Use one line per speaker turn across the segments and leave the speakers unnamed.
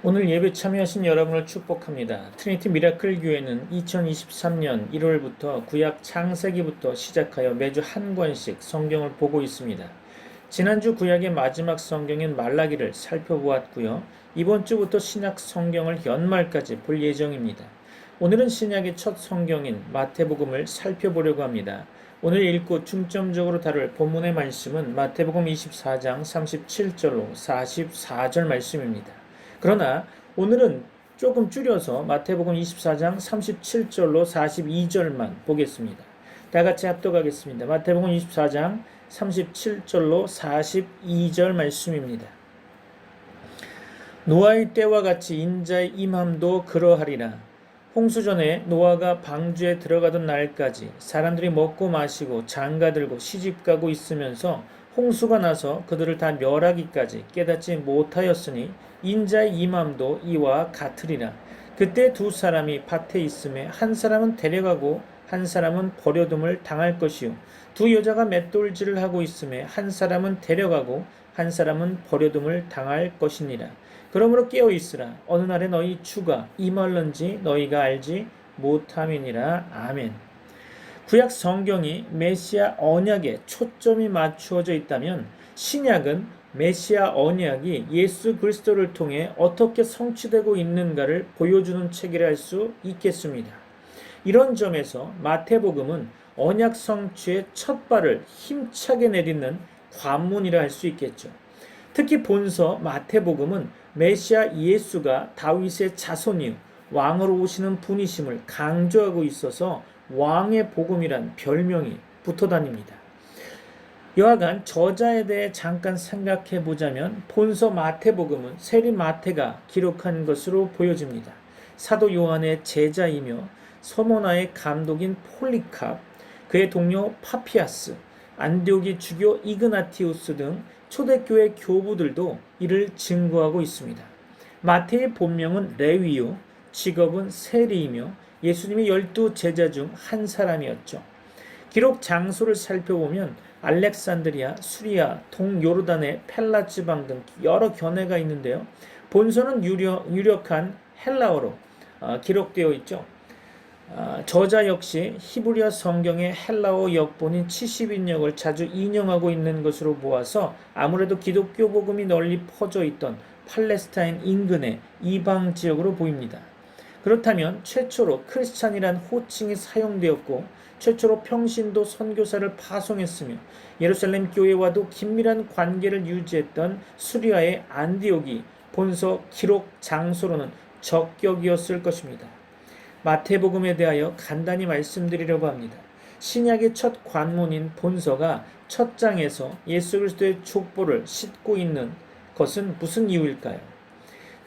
오늘 예배 참여하신 여러분을 축복합니다. 트리니티 미라클 교회는 2023년 1월부터 구약 창세기부터 시작하여 매주 한 권씩 성경을 보고 있습니다. 지난주 구약의 마지막 성경인 말라기를 살펴보았고요. 이번 주부터 신약 성경을 연말까지 볼 예정입니다. 오늘은 신약의 첫 성경인 마태복음을 살펴보려고 합니다. 오늘 읽고 중점적으로 다룰 본문의 말씀은 마태복음 24장 37절로 44절 말씀입니다. 그러나 오늘은 조금 줄여서 마태복음 24장 37절로 42절만 보겠습니다. 다 같이 합독하겠습니다. 마태복음 24장 37절로 42절 말씀입니다. 노아의 때와 같이 인자의 임함도 그러하리라. 홍수전에 노아가 방주에 들어가던 날까지 사람들이 먹고 마시고 장가들고 시집가고 있으면서 홍수가 나서 그들을 다 멸하기까지 깨닫지 못하였으니 인자의 임함도 이와 같으리라. 그때 두 사람이 밭에 있음에 한 사람은 데려가고 한 사람은 버려둠을 당할 것이요 두 여자가 맷돌질을 하고 있음에 한 사람은 데려가고 한 사람은 버려둠을 당할 것이니라. 그러므로 깨어 있으라. 어느 날에 너희 주가 임할런지 너희가 알지 못함이니라. 아멘. 구약 성경이 메시아 언약에 초점이 맞추어져 있다면 신약은 메시아 언약이 예수 그리스도를 통해 어떻게 성취되고 있는가를 보여주는 책이라 할 수 있겠습니다. 이런 점에서 마태복음은 언약 성취의 첫 발을 힘차게 내딛는 관문이라 할 수 있겠죠. 특히 본서 마태복음은 메시아 예수가 다윗의 자손이요 왕으로 오시는 분이심을 강조하고 있어서 왕의 복음이란 별명이 붙어 다닙니다. 여하간 저자에 대해 잠깐 생각해 보자면 본서 마태복음은 세리 마태가 기록한 것으로 보여집니다. 사도 요한의 제자이며 서머나의 감독인 폴리캅, 그의 동료 파피아스, 안디옥의 주교 이그나티우스 등 초대교회 교부들도 이를 증거하고 있습니다. 마태의 본명은 레위요, 직업은 세리이며 예수님의 12 제자 중 한 사람이었죠. 기록 장소를 살펴보면 알렉산드리아, 수리아, 동요르단의 펠라 지방 등 여러 견해가 있는데요. 본서는 유력한 헬라어로 기록되어 있죠. 저자 역시 히브리어 성경의 헬라어 역본인 70인역을 자주 인용하고 있는 것으로 보아서 아무래도 기독교 복음이 널리 퍼져 있던 팔레스타인 인근의 이방 지역으로 보입니다. 그렇다면 최초로 크리스찬이란 호칭이 사용되었고 최초로 평신도 선교사를 파송했으며 예루살렘 교회와도 긴밀한 관계를 유지했던 수리아의 안디옥이 본서 기록 장소로는 적격이었을 것입니다. 마태복음에 대하여 간단히 말씀드리려고 합니다. 신약의 첫 관문인 본서가 첫 장에서 예수 그리스도의 족보를 싣고 있는 것은 무슨 이유일까요?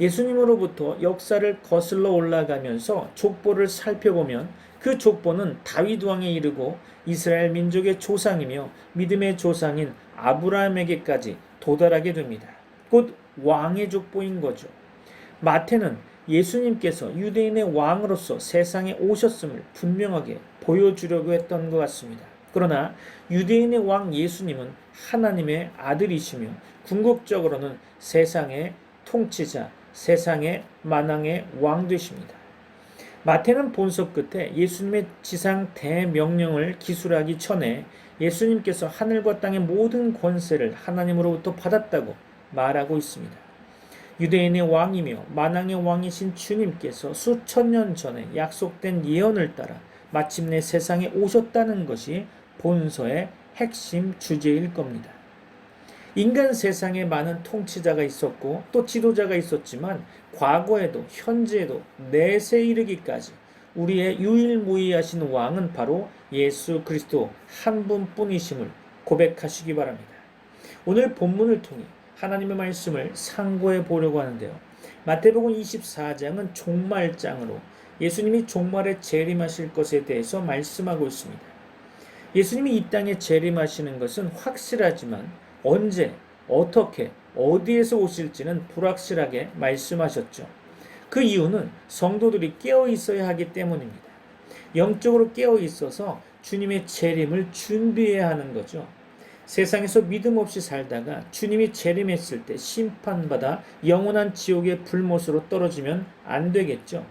예수님으로부터 역사를 거슬러 올라가면서 족보를 살펴보면 그 족보는 다윗 왕에 이르고 이스라엘 민족의 조상이며 믿음의 조상인 아브라함에게까지 도달하게 됩니다. 곧 왕의 족보인 거죠. 마태는 예수님께서 유대인의 왕으로서 세상에 오셨음을 분명하게 보여주려고 했던 것 같습니다. 그러나 유대인의 왕 예수님은 하나님의 아들이시며 궁극적으로는 세상의 통치자, 세상의 만왕의 왕 되십니다. 마태는 본서 끝에 예수님의 지상 대명령을 기술하기 전에 예수님께서 하늘과 땅의 모든 권세를 하나님으로부터 받았다고 말하고 있습니다. 유대인의 왕이며 만왕의 왕이신 주님께서 수천 년 전에 약속된 예언을 따라 마침내 세상에 오셨다는 것이 본서의 핵심 주제일 겁니다. 인간 세상에 많은 통치자가 있었고 또 지도자가 있었지만 과거에도 현재에도 내세 이르기까지 우리의 유일무이하신 왕은 바로 예수 그리스도 한 분뿐이심을 고백하시기 바랍니다. 오늘 본문을 통해 하나님의 말씀을 상고해 보려고 하는데요. 마태복음 24장은 종말장으로 예수님이 종말에 재림하실 것에 대해서 말씀하고 있습니다. 예수님이 이 땅에 재림하시는 것은 확실하지만 언제, 어떻게, 어디에서 오실지는 불확실하게 말씀하셨죠. 그 이유는 성도들이 깨어 있어야 하기 때문입니다. 영적으로 깨어 있어서 주님의 재림을 준비해야 하는 거죠. 세상에서 믿음 없이 살다가 주님이 재림했을 때 심판받아 영원한 지옥의 불못으로 떨어지면 안 되겠죠.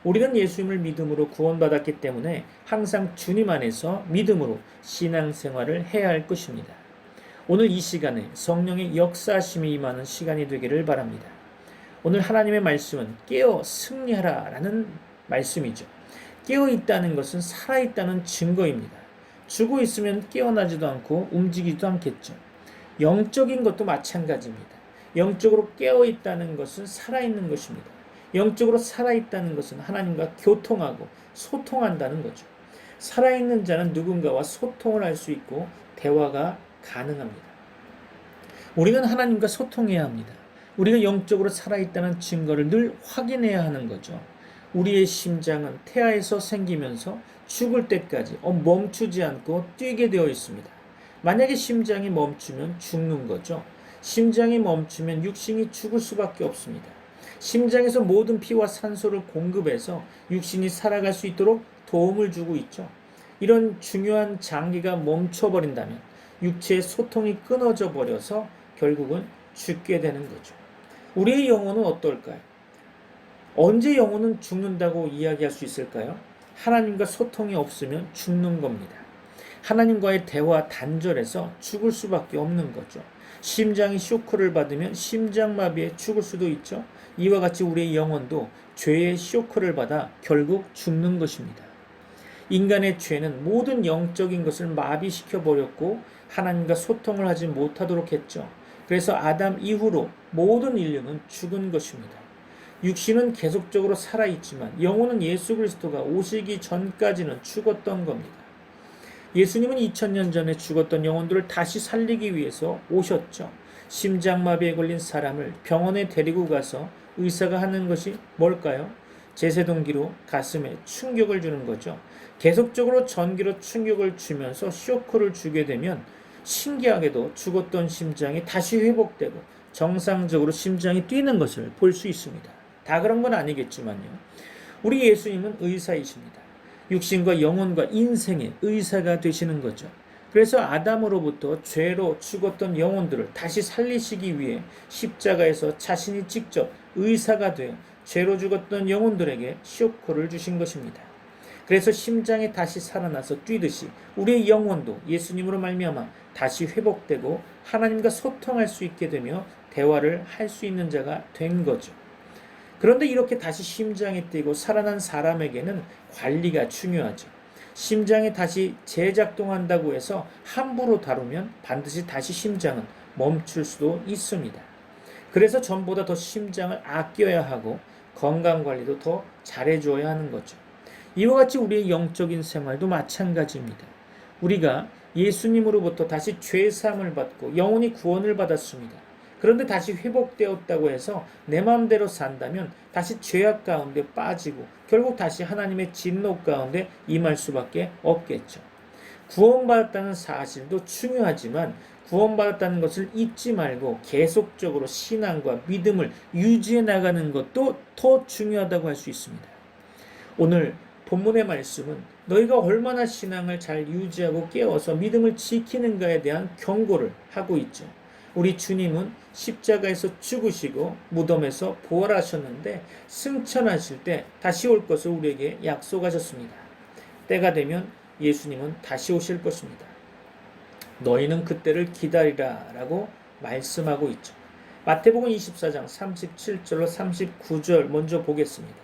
우리는 예수님을 믿음으로 구원받았기 때문에 항상 주님 안에서 믿음으로 신앙생활을 해야 할 것입니다. 오늘 이 시간에 성령의 역사하심이 임하는 시간이 되기를 바랍니다. 오늘 하나님의 말씀은 깨어 승리하라 라는 말씀이죠. 깨어 있다는 것은 살아있다는 증거입니다. 죽어 있으면 깨어나지도 않고 움직이지도 않겠죠. 영적인 것도 마찬가지입니다. 영적으로 깨어 있다는 것은 살아있는 것입니다. 영적으로 살아있다는 것은 하나님과 교통하고 소통한다는 거죠. 살아있는 자는 누군가와 소통을 할 수 있고 대화가 가능합니다. 우리는 하나님과 소통해야 합니다. 우리가 영적으로 살아있다는 증거를 늘 확인해야 하는 거죠. 우리의 심장은 태아에서 생기면서 죽을 때까지 멈추지 않고 뛰게 되어 있습니다. 만약에 심장이 멈추면 죽는 거죠. 심장이 멈추면 육신이 죽을 수밖에 없습니다. 심장에서 모든 피와 산소를 공급해서 육신이 살아갈 수 있도록 도움을 주고 있죠. 이런 중요한 장기가 멈춰버린다면 육체의 소통이 끊어져 버려서 결국은 죽게 되는 거죠. 우리의 영혼은 어떨까요? 언제 영혼은 죽는다고 이야기할 수 있을까요? 하나님과 소통이 없으면 죽는 겁니다. 하나님과의 대화 단절해서 죽을 수밖에 없는 거죠. 심장이 쇼크를 받으면 심장마비에 죽을 수도 있죠. 이와 같이 우리의 영혼도 죄의 쇼크를 받아 결국 죽는 것입니다. 인간의 죄는 모든 영적인 것을 마비시켜 버렸고 하나님과 소통을 하지 못하도록 했죠. 그래서 아담 이후로 모든 인류는 죽은 것입니다. 육신은 계속적으로 살아있지만 영혼은 예수 그리스도가 오시기 전까지는 죽었던 겁니다. 예수님은 2000년 전에 죽었던 영혼들을 다시 살리기 위해서 오셨죠. 심장마비에 걸린 사람을 병원에 데리고 가서 의사가 하는 것이 뭘까요? 제세동기로 가슴에 충격을 주는 거죠. 계속적으로 전기로 충격을 주면서 쇼크를 주게 되면 신기하게도 죽었던 심장이 다시 회복되고 정상적으로 심장이 뛰는 것을 볼 수 있습니다. 다 그런 건 아니겠지만요. 우리 예수님은 의사이십니다. 육신과 영혼과 인생의 의사가 되시는 거죠. 그래서 아담으로부터 죄로 죽었던 영혼들을 다시 살리시기 위해 십자가에서 자신이 직접 의사가 되어 죄로 죽었던 영혼들에게 쇼크를 주신 것입니다. 그래서 심장이 다시 살아나서 뛰듯이 우리의 영혼도 예수님으로 말미암아 다시 회복되고 하나님과 소통할 수 있게 되며 대화를 할 수 있는 자가 된 거죠. 그런데 이렇게 다시 심장이 뛰고 살아난 사람에게는 관리가 중요하죠. 심장이 다시 재작동한다고 해서 함부로 다루면 반드시 다시 심장은 멈출 수도 있습니다. 그래서 전보다 더 심장을 아껴야 하고 건강관리도 더 잘해줘야 하는 거죠. 이와 같이 우리의 영적인 생활도 마찬가지입니다. 우리가 예수님으로부터 다시 죄사함을 받고 영혼이 구원을 받았습니다. 그런데 다시 회복되었다고 해서 내 마음대로 산다면 다시 죄악 가운데 빠지고 결국 다시 하나님의 진노 가운데 임할 수밖에 없겠죠. 구원받았다는 사실도 중요하지만 구원받았다는 것을 잊지 말고 계속적으로 신앙과 믿음을 유지해 나가는 것도 더 중요하다고 할 수 있습니다. 오늘 본문의 말씀은 너희가 얼마나 신앙을 잘 유지하고 깨워서 믿음을 지키는가에 대한 경고를 하고 있죠. 우리 주님은 십자가에서 죽으시고 무덤에서 부활하셨는데 승천하실 때 다시 올 것을 우리에게 약속하셨습니다. 때가 되면 예수님은 다시 오실 것입니다. 너희는 그때를 기다리라 라고 말씀하고 있죠. 마태복음 24장 37절로 39절 먼저 보겠습니다.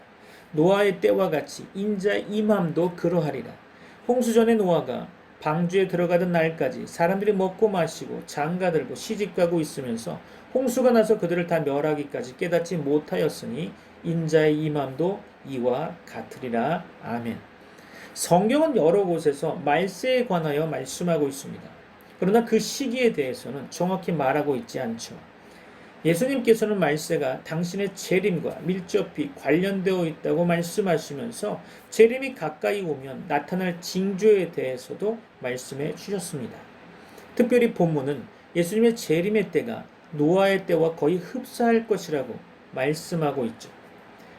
노아의 때와 같이 인자의 임함도 그러하리라. 홍수전의 노아가 방주에 들어가던 날까지 사람들이 먹고 마시고 장가들고 시집가고 있으면서 홍수가 나서 그들을 다 멸하기까지 깨닫지 못하였으니 인자의 임함도 이와 같으리라. 아멘. 성경은 여러 곳에서 말세에 관하여 말씀하고 있습니다. 그러나 그 시기에 대해서는 정확히 말하고 있지 않죠. 예수님께서는 말세가 당신의 재림과 밀접히 관련되어 있다고 말씀하시면서 재림이 가까이 오면 나타날 징조에 대해서도 말씀해 주셨습니다. 특별히 본문은 예수님의 재림의 때가 노아의 때와 거의 흡사할 것이라고 말씀하고 있죠.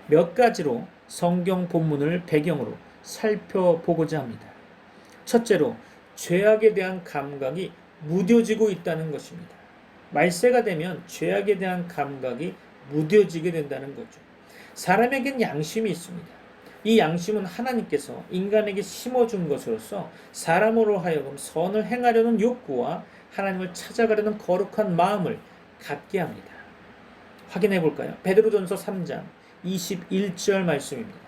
몇 가지로 성경 본문을 배경으로 살펴보고자 합니다. 첫째로 죄악에 대한 감각이 무뎌지고 있다는 것입니다. 말세가 되면 죄악에 대한 감각이 무뎌지게 된다는 거죠. 사람에겐 양심이 있습니다. 이 양심은 하나님께서 인간에게 심어준 것으로서 사람으로 하여금 선을 행하려는 욕구와 하나님을 찾아가려는 거룩한 마음을 갖게 합니다. 확인해 볼까요? 베드로전서 3장 21절 말씀입니다.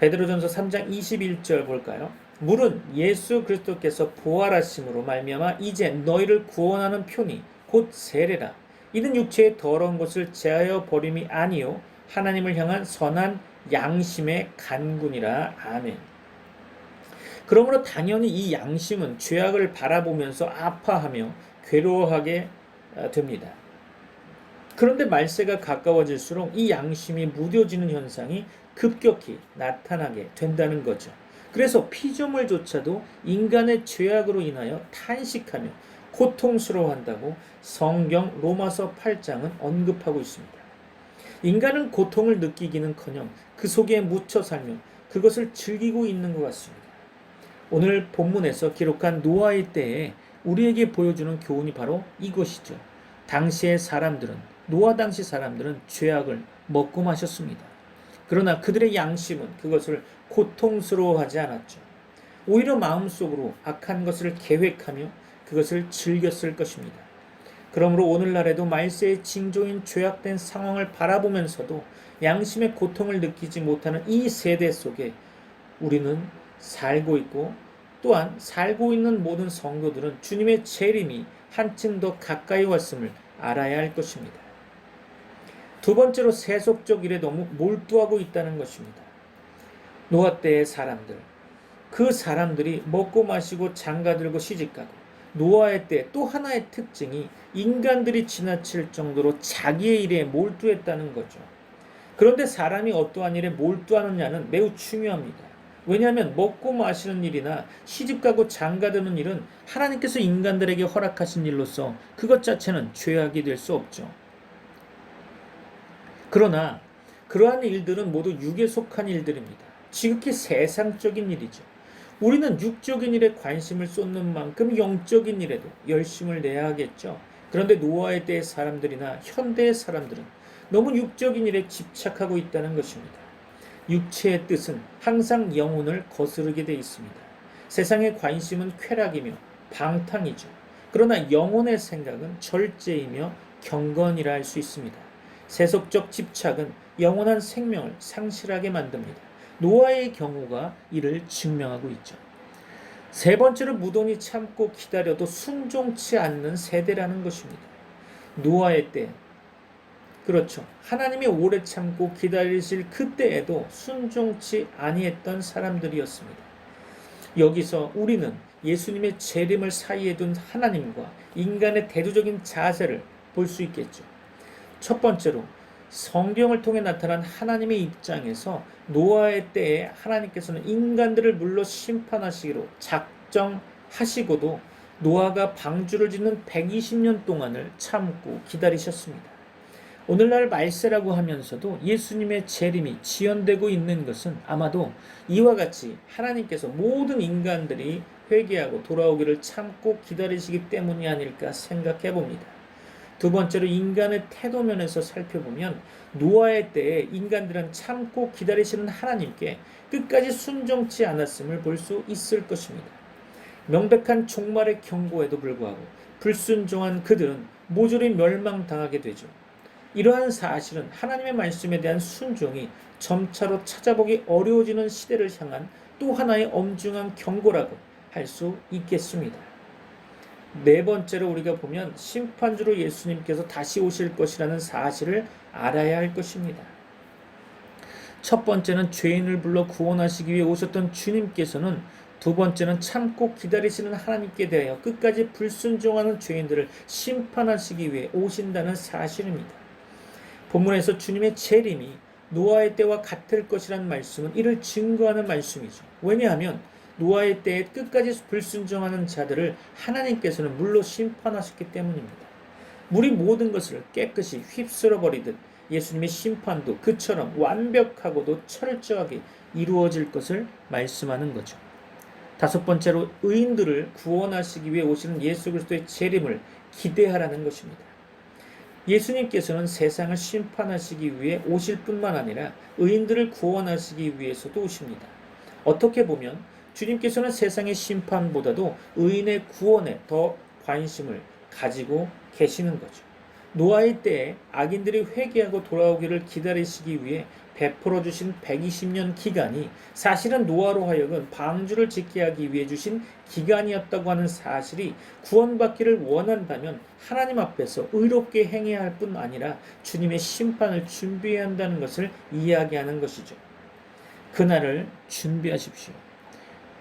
베드로전서 3장 21절 볼까요? 물은 예수 그리스도께서 부활하심으로 말미암아 이제 너희를 구원하는 표니 곧 세례라. 이는 육체의 더러운 것을 제하여 버림이 아니요 하나님을 향한 선한 양심의 간군이라. 아멘. 그러므로 당연히 이 양심은 죄악을 바라보면서 아파하며 괴로워하게 됩니다. 그런데 말세가 가까워질수록 이 양심이 무뎌지는 현상이 급격히 나타나게 된다는 거죠. 그래서 피조물조차도 인간의 죄악으로 인하여 탄식하며 고통스러워한다고 성경 로마서 8장은 언급하고 있습니다. 인간은 고통을 느끼기는커녕 그 속에 묻혀 살며 그것을 즐기고 있는 것 같습니다. 오늘 본문에서 기록한 노아의 때에 우리에게 보여주는 교훈이 바로 이것이죠. 당시의 사람들은, 노아 당시 사람들은 죄악을 먹고 마셨습니다. 그러나 그들의 양심은 그것을 고통스러워하지 않았죠. 오히려 마음속으로 악한 것을 계획하며 그것을 즐겼을 것입니다. 그러므로 오늘날에도 말세의 징조인 죄악된 상황을 바라보면서도 양심의 고통을 느끼지 못하는 이 세대 속에 우리는 살고 있고, 또한 살고 있는 모든 성도들은 주님의 재림이 한층 더 가까이 왔음을 알아야 할 것입니다. 두 번째로 세속적 일에 너무 몰두하고 있다는 것입니다. 노아 때의 사람들, 그 사람들이 먹고 마시고 장가들고 시집가고, 노아의 때 또 하나의 특징이 인간들이 지나칠 정도로 자기의 일에 몰두했다는 거죠. 그런데 사람이 어떠한 일에 몰두하느냐는 매우 중요합니다. 왜냐하면 먹고 마시는 일이나 시집가고 장가드는 일은 하나님께서 인간들에게 허락하신 일로서 그것 자체는 죄악이 될 수 없죠. 그러나 그러한 일들은 모두 육에 속한 일들입니다. 지극히 세상적인 일이죠. 우리는 육적인 일에 관심을 쏟는 만큼 영적인 일에도 열심을 내야 하겠죠. 그런데 노아의 때의 사람들이나 현대의 사람들은 너무 육적인 일에 집착하고 있다는 것입니다. 육체의 뜻은 항상 영혼을 거스르게 돼 있습니다. 세상의 관심은 쾌락이며 방탕이죠. 그러나 영혼의 생각은 절제이며 경건이라 할 수 있습니다. 세속적 집착은 영원한 생명을 상실하게 만듭니다. 노아의 경우가 이를 증명하고 있죠. 세 번째로 무던히 참고 기다려도 순종치 않는 세대라는 것입니다. 노아의 때, 그렇죠. 하나님이 오래 참고 기다리실 그때에도 순종치 아니했던 사람들이었습니다. 여기서 우리는 예수님의 재림을 사이에 둔 하나님과 인간의 대조적인 자세를 볼 수 있겠죠. 첫 번째로 성경을 통해 나타난 하나님의 입장에서 노아의 때에 하나님께서는 인간들을 물로 심판하시기로 작정하시고도 노아가 방주를 짓는 120년 동안을 참고 기다리셨습니다. 오늘날 말세라고 하면서도 예수님의 재림이 지연되고 있는 것은 아마도 이와 같이 하나님께서 모든 인간들이 회개하고 돌아오기를 참고 기다리시기 때문이 아닐까 생각해 봅니다. 두 번째로 인간의 태도 면에서 살펴보면 노아의 때에 인간들은 참고 기다리시는 하나님께 끝까지 순종치 않았음을 볼 수 있을 것입니다. 명백한 종말의 경고에도 불구하고 불순종한 그들은 모조리 멸망당하게 되죠. 이러한 사실은 하나님의 말씀에 대한 순종이 점차로 찾아보기 어려워지는 시대를 향한 또 하나의 엄중한 경고라고 할 수 있겠습니다. 네 번째로 우리가 보면 심판주로 예수님께서 다시 오실 것이라는 사실을 알아야 할 것입니다. 첫 번째는 죄인을 불러 구원하시기 위해 오셨던 주님께서는, 두 번째는 참고 기다리시는 하나님께 대하여 끝까지 불순종하는 죄인들을 심판하시기 위해 오신다는 사실입니다. 본문에서 주님의 재림이 노아의 때와 같을 것이라는 말씀은 이를 증거하는 말씀이죠. 왜냐하면 노아의 때에 끝까지 불순종하는 자들을 하나님께서는 물로 심판하셨기 때문입니다. 물이 모든 것을 깨끗이 휩쓸어 버리듯 예수님의 심판도 그처럼 완벽하고도 철저하게 이루어질 것을 말씀하는 거죠. 다섯 번째로 의인들을 구원하시기 위해 오시는 예수 그리스도의 재림을 기대하라는 것입니다. 예수님께서는 세상을 심판하시기 위해 오실 뿐만 아니라 의인들을 구원하시기 위해서도 오십니다. 어떻게 보면 주님께서는 세상의 심판보다도 의인의 구원에 더 관심을 가지고 계시는 거죠. 노아의 때에 악인들이 회개하고 돌아오기를 기다리시기 위해 베풀어 주신 120년 기간이 사실은 노아로 하여금 방주를 짓게 하기 위해 주신 기간이었다고 하는 사실이 구원받기를 원한다면 하나님 앞에서 의롭게 행해야 할 뿐 아니라 주님의 심판을 준비해야 한다는 것을 이야기하는 것이죠. 그날을 준비하십시오.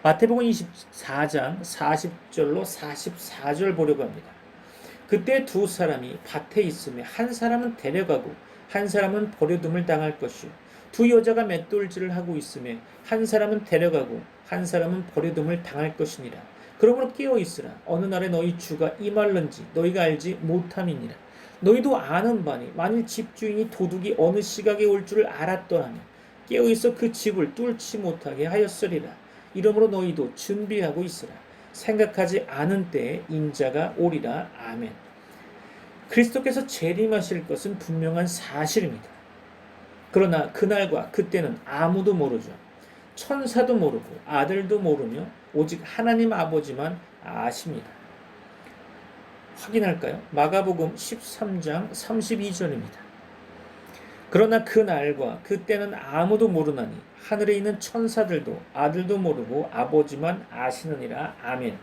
마태복음 24장 40절로 44절 보려고 합니다. 그때 두 사람이 밭에 있음에 한 사람은 데려가고 한 사람은 버려둠을 당할 것이요 두 여자가 맷돌질을 하고 있음에 한 사람은 데려가고 한 사람은 버려둠을 당할 것이니라. 그러므로 깨어 있으라. 어느 날에 너희 주가 임할는지 너희가 알지 못함이니라. 너희도 아는 바니 만일 집주인이 도둑이 어느 시각에 올 줄을 알았더라면 깨어 있어 그 집을 뚫지 못하게 하였으리라. 이러므로 너희도 준비하고 있으라. 생각하지 않은 때에 인자가 오리라. 아멘. 그리스도께서 재림하실 것은 분명한 사실입니다. 그러나 그날과 그때는 아무도 모르죠. 천사도 모르고 아들도 모르며 오직 하나님 아버지만 아십니다. 확인할까요? 마가복음 13장 32절입니다. 그러나 그날과 그때는 아무도 모르나니 하늘에 있는 천사들도 아들도 모르고 아버지만 아시느니라. 아멘.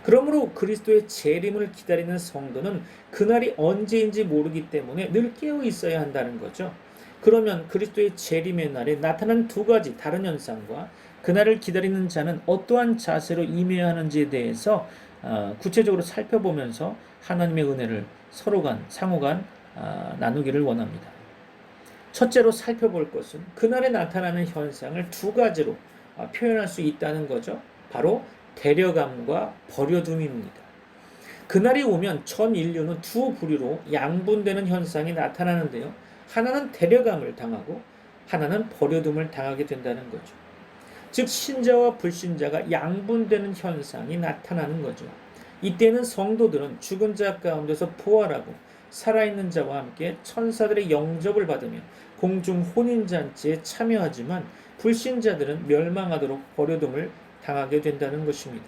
그러므로 그리스도의 재림을 기다리는 성도는 그날이 언제인지 모르기 때문에 늘 깨어 있어야 한다는 거죠. 그러면 그리스도의 재림의 날에 나타난 두 가지 다른 현상과 그날을 기다리는 자는 어떠한 자세로 임해야 하는지에 대해서 구체적으로 살펴보면서 하나님의 은혜를 상호간 나누기를 원합니다. 첫째로 살펴볼 것은 그날에 나타나는 현상을 두 가지로 표현할 수 있다는 거죠. 바로 데려감과 버려둠입니다. 그날이 오면 전 인류는 두 부류로 양분되는 현상이 나타나는데요. 하나는 데려감을 당하고 하나는 버려둠을 당하게 된다는 거죠. 즉 신자와 불신자가 양분되는 현상이 나타나는 거죠. 이때는 성도들은 죽은 자 가운데서 부활하고 살아있는 자와 함께 천사들의 영접을 받으며 공중 혼인잔치에 참여하지만 불신자들은 멸망하도록 버려둠을 당하게 된다는 것입니다.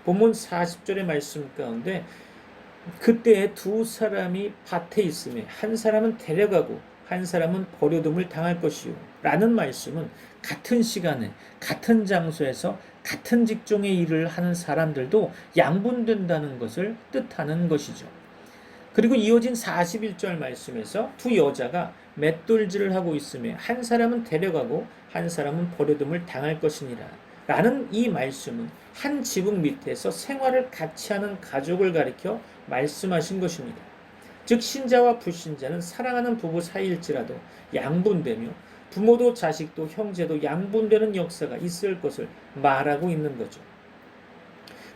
본문 40절의 말씀 가운데 그때에 두 사람이 밭에 있음에 한 사람은 데려가고 한 사람은 버려둠을 당할 것이요 라는 말씀은 같은 시간에 같은 장소에서 같은 직종의 일을 하는 사람들도 양분된다는 것을 뜻하는 것이죠. 그리고 이어진 41절 말씀에서 두 여자가 맷돌질을 하고 있음에 한 사람은 데려가고 한 사람은 버려둠을 당할 것이니라 라는 이 말씀은 한 지붕 밑에서 생활을 같이 하는 가족을 가리켜 말씀하신 것입니다. 즉 신자와 불신자는 사랑하는 부부 사이일지라도 양분되며 부모도 자식도 형제도 양분되는 역사가 있을 것을 말하고 있는 거죠.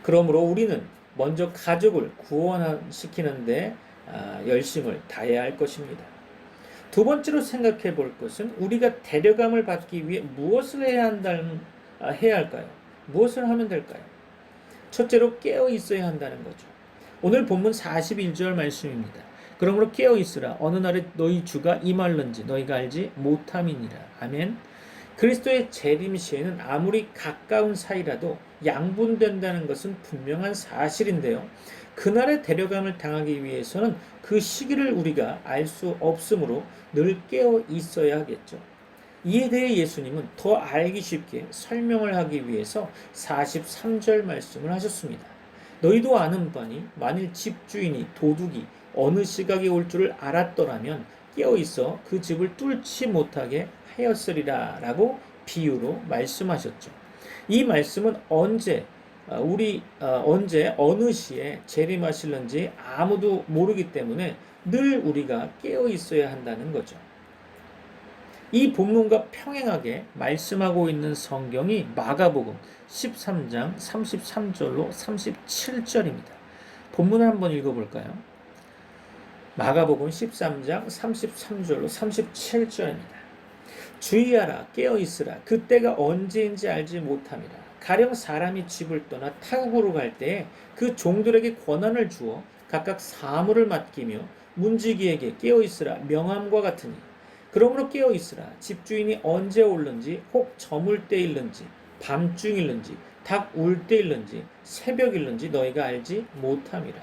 그러므로 우리는 먼저 가족을 구원시키는데 열심을 다해야 할 것입니다. 두 번째로 생각해 볼 것은 우리가 데려감을 받기 위해 무엇을 해야 할까요? 무엇을 하면 될까요? 첫째로 깨어 있어야 한다는 거죠. 오늘 본문 41절 말씀입니다. 그러므로 깨어 있으라. 어느 날에 너희 주가 임할는지 너희가 알지 못함이니라. 아멘. 그리스도의 재림 시에는 아무리 가까운 사이라도 양분된다는 것은 분명한 사실인데요. 그날의 데려감을 당하기 위해서는 그 시기를 우리가 알 수 없으므로 늘 깨어 있어야 하겠죠. 이에 대해 예수님은 더 알기 쉽게 설명을 하기 위해서 43절 말씀을 하셨습니다. 너희도 아는 바니 만일 집주인이 도둑이 어느 시각에 올 줄을 알았더라면 깨어 있어 그 집을 뚫지 못하게 하였으리라 라고 비유로 말씀하셨죠. 이 말씀은 언제 어느 시에 재림하실는지 아무도 모르기 때문에 늘 우리가 깨어 있어야 한다는 거죠. 이 본문과 평행하게 말씀하고 있는 성경이 마가복음 13장 33절로 37절입니다. 본문을 한번 읽어볼까요? 마가복음 13장 33절로 37절입니다. 주의하라 깨어 있으라 그때가 언제인지 알지 못함이라 가령 사람이 집을 떠나 타국으로 갈 때 그 종들에게 권한을 주어 각각 사물을 맡기며 문지기에게 깨어있으라 명함과 같으니 그러므로 깨어있으라 집주인이 언제 올는지 혹 저물 때일는지 밤중일는지 닭 울 때일는지 새벽일는지 너희가 알지 못함이라.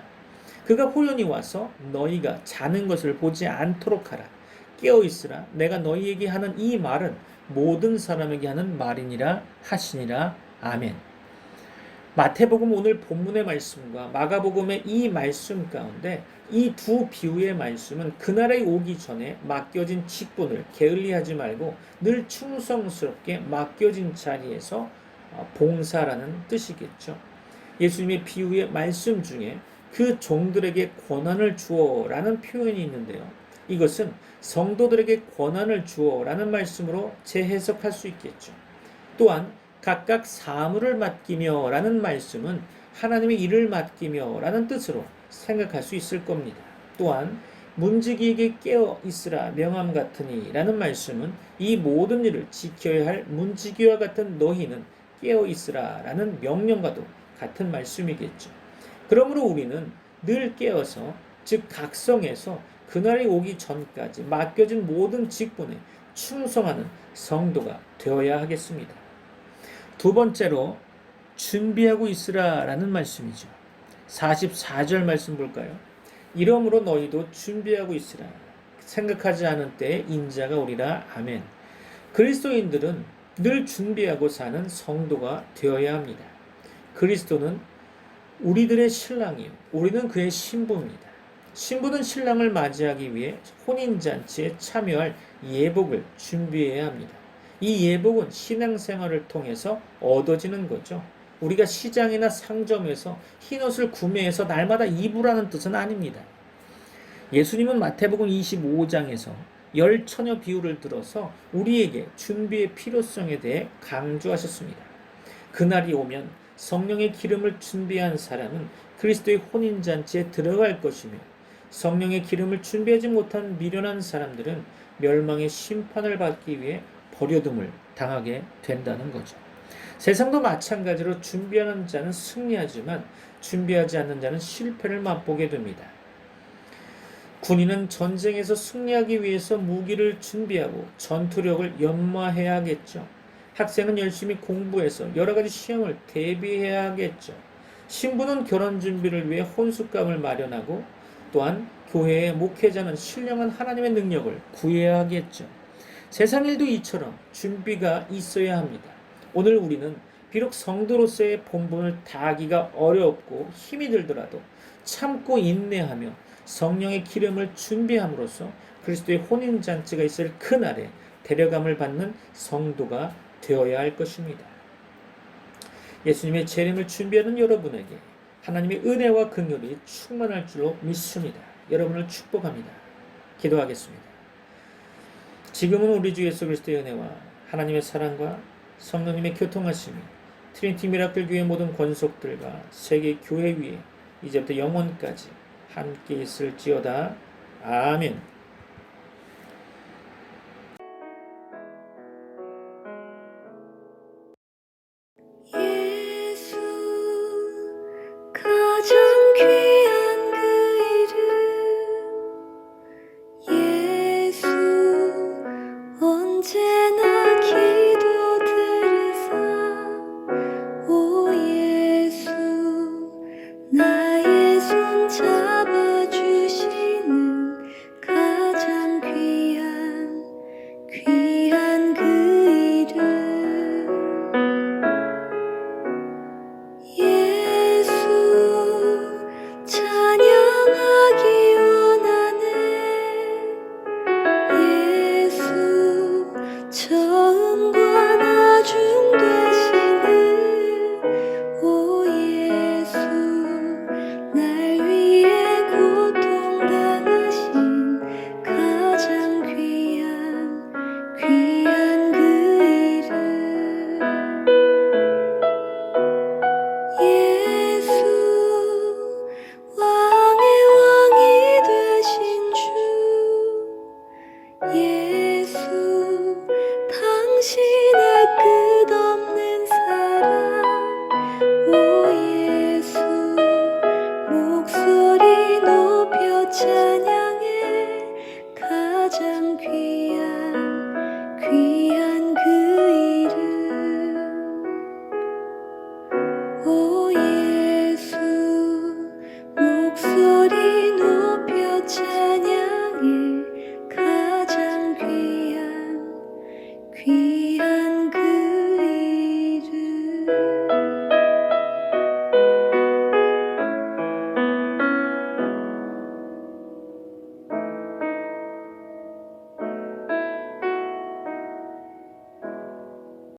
그가 호련히 와서 너희가 자는 것을 보지 않도록 하라. 깨어있으라 내가 너희에게 하는 이 말은 모든 사람에게 하는 말이니라 하시니라. 아멘. 마태복음 오늘 본문의 말씀과 마가복음의 이 말씀 가운데 이 두 비유의 말씀은 그날에 오기 전에 맡겨진 직분을 게을리하지 말고 늘 충성스럽게 맡겨진 자리에서 봉사라는 뜻이겠죠. 예수님의 비유의 말씀 중에 그 종들에게 권한을 주어라는 표현이 있는데요. 이것은 성도들에게 권한을 주어라는 말씀으로 재해석할 수 있겠죠. 또한 각각 사물을 맡기며 라는 말씀은 하나님의 일을 맡기며 라는 뜻으로 생각할 수 있을 겁니다. 또한 문지기에게 깨어 있으라 명함 같으니 라는 말씀은 이 모든 일을 지켜야 할 문지기와 같은 너희는 깨어 있으라 라는 명령과도 같은 말씀이겠죠. 그러므로 우리는 늘 깨어서 즉 각성해서 그날이 오기 전까지 맡겨진 모든 직분에 충성하는 성도가 되어야 하겠습니다. 두 번째로 준비하고 있으라 라는 말씀이죠. 44절 말씀 볼까요? 이러므로 너희도 준비하고 있으라. 생각하지 않은 때에 인자가 오리라. 아멘. 그리스도인들은 늘 준비하고 사는 성도가 되어야 합니다. 그리스도는 우리들의 신랑이요. 우리는 그의 신부입니다. 신부는 신랑을 맞이하기 위해 혼인잔치에 참여할 예복을 준비해야 합니다. 이 예복은 신앙생활을 통해서 얻어지는 거죠. 우리가 시장이나 상점에서 흰옷을 구매해서 날마다 입으라는 뜻은 아닙니다. 예수님은 마태복음 25장에서 열처녀 비유를 들어서 우리에게 준비의 필요성에 대해 강조하셨습니다. 그날이 오면 성령의 기름을 준비한 사람은 그리스도의 혼인잔치에 들어갈 것이며 성령의 기름을 준비하지 못한 미련한 사람들은 멸망의 심판을 받기 위해 버려둠을 당하게 된다는 거죠. 세상도 마찬가지로 준비하는 자는 승리하지만 준비하지 않는 자는 실패를 맛보게 됩니다. 군인은 전쟁에서 승리하기 위해서 무기를 준비하고 전투력을 연마해야 하겠죠. 학생은 열심히 공부해서 여러 가지 시험을 대비해야 하겠죠. 신부는 결혼 준비를 위해 혼숙감을 마련하고 또한 교회의 목회자는 신령한 하나님의 능력을 구해야 하겠죠. 세상 일도 이처럼 준비가 있어야 합니다. 오늘 우리는 비록 성도로서의 본분을 다하기가 어렵고 힘이 들더라도 참고 인내하며 성령의 기름을 준비함으로써 그리스도의 혼인잔치가 있을 그날에 데려감을 받는 성도가 되어야 할 것입니다. 예수님의 재림을 준비하는 여러분에게 하나님의 은혜와 긍휼이 충만할 줄로 믿습니다. 여러분을 축복합니다. 기도하겠습니다. 지금은 우리 주 예수 그리스도의 은혜와 하나님의 사랑과 성령님의 교통하심이 트리니티 미라클 교회 모든 권속들과 세계 교회 위에 이제부터 영원까지 함께 있을지어다. 아멘.